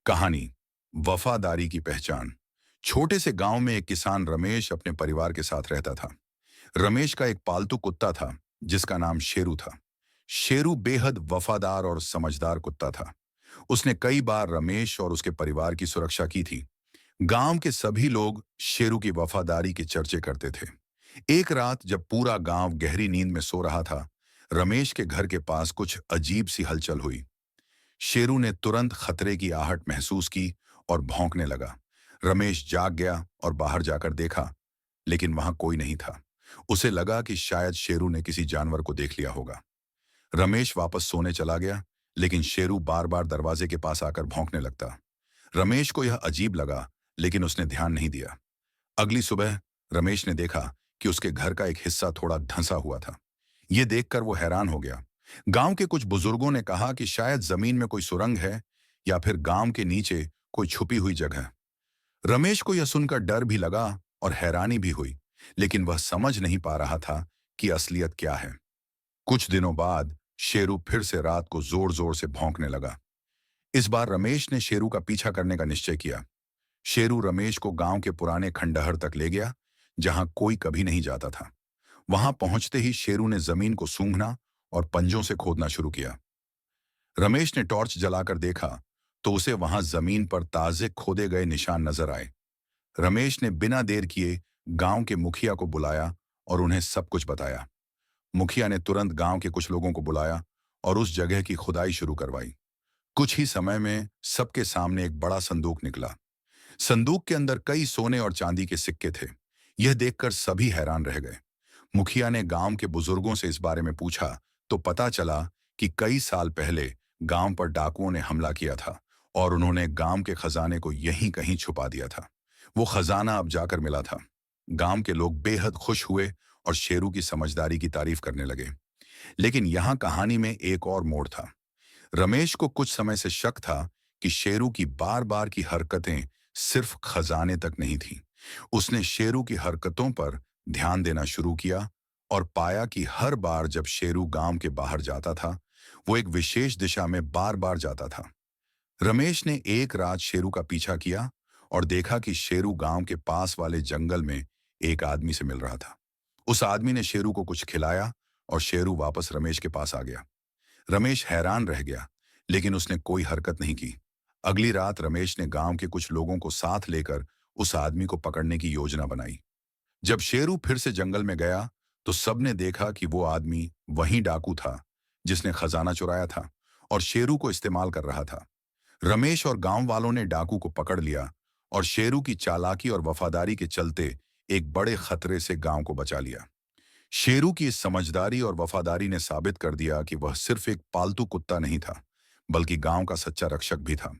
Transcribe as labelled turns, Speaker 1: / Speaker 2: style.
Speaker 1: कहानी वफादारी की पहचान। छोटे से गांव में एक किसान रमेश अपने परिवार के साथ रहता था। रमेश का एक पालतू कुत्ता था जिसका नाम शेरू था। शेरू बेहद वफादार और समझदार कुत्ता था। उसने कई बार रमेश और उसके परिवार की सुरक्षा की थी। गांव के सभी लोग शेरू की वफादारी के चर्चे करते थे। एक रात जब पूरा गांव गहरी नींद में सो रहा था, रमेश के घर के पास कुछ अजीब सी हलचल हुई। शेरू ने तुरंत खतरे की आहट महसूस की और भौंकने लगा। रमेश जाग गया और बाहर जाकर देखा, लेकिन वहां कोई नहीं था। उसे लगा कि शायद शेरू ने किसी जानवर को देख लिया होगा। रमेश वापस सोने चला गया, लेकिन शेरू बार बार दरवाजे के पास आकर भौंकने लगता। रमेश को यह अजीब लगा, लेकिन उसने ध्यान नहीं दिया। अगली सुबह रमेश ने देखा कि उसके घर का एक हिस्सा थोड़ा धंसा हुआ था। यह देखकर वो हैरान हो गया। गांव के कुछ बुजुर्गों ने कहा कि शायद जमीन में कोई सुरंग है या फिर गांव के नीचे कोई छुपी हुई जगह। रमेश को यह सुनकर डर भी लगा और हैरानी भी हुई, लेकिन वह समझ नहीं पा रहा था कि असलियत क्या है। कुछ दिनों बाद शेरू फिर से रात को जोर जोर से भौंकने लगा। इस बार रमेश ने शेरू का पीछा करने का निश्चय किया। शेरू रमेश को गांव के पुराने खंडहर तक ले गया, जहां कोई कभी नहीं जाता था। वहां पहुंचते ही शेरू ने जमीन को सूंघना और पंजों से खोदना शुरू किया। रमेश ने टॉर्च जलाकर देखा तो उसे वहां जमीन पर ताजे खोदे गए निशान नजर आए। रमेश ने बिना देर किए गांव के मुखिया को बुलाया और उन्हें सब कुछ बताया। मुखिया ने तुरंत गांव के कुछ लोगों को बुलाया और उस जगह की खुदाई शुरू करवाई। कुछ ही समय में सबके सामने एक बड़ा संदूक निकला। संदूक के अंदर कई सोने और चांदी के सिक्के थे। यह देखकर सभी हैरान रह गए। मुखिया ने गांव के बुजुर्गों से इस बारे में पूछा तो पता चला कि कई साल पहले गांव पर डाकुओं ने हमला किया था और उन्होंने गांव के खजाने को यहीं कहीं छुपा दिया था। वो खजाना अब जाकर मिला था। गांव के लोग बेहद खुश हुए और शेरू की समझदारी की तारीफ करने लगे। लेकिन यहाँ कहानी में एक और मोड़ था। रमेश को कुछ समय से शक था कि शेरू की बार बार की हरकतें सिर्फ खजाने तक नहीं थीं। उसने शेरू की हरकतों पर ध्यान देना शुरू किया और पाया कि हर बार जब शेरू गांव के बाहर जाता था, वो एक विशेष दिशा में बार बार जाता था। रमेश ने एक रात शेरू का पीछा किया और देखा कि शेरू गांव के पास वाले जंगल में एक आदमी से मिल रहा था। उस आदमी ने शेरू को कुछ खिलाया और शेरू वापस रमेश के पास आ गया। रमेश हैरान रह गया, लेकिन उसने कोई हरकत नहीं की। अगली रात रमेश ने गांव के कुछ लोगों को साथ लेकर उस आदमी को पकड़ने की योजना बनाई। जब शेरू फिर से जंगल में गया तो सबने देखा कि वो आदमी वही डाकू था जिसने खजाना चुराया था और शेरू को इस्तेमाल कर रहा था। रमेश और गांव वालों ने डाकू को पकड़ लिया और शेरू की चालाकी और वफादारी के चलते एक बड़े खतरे से गांव को बचा लिया। शेरू की इस समझदारी और वफादारी ने साबित कर दिया कि वह सिर्फ एक पालतू कुत्ता नहीं था, बल्कि गांव का सच्चा रक्षक भी था।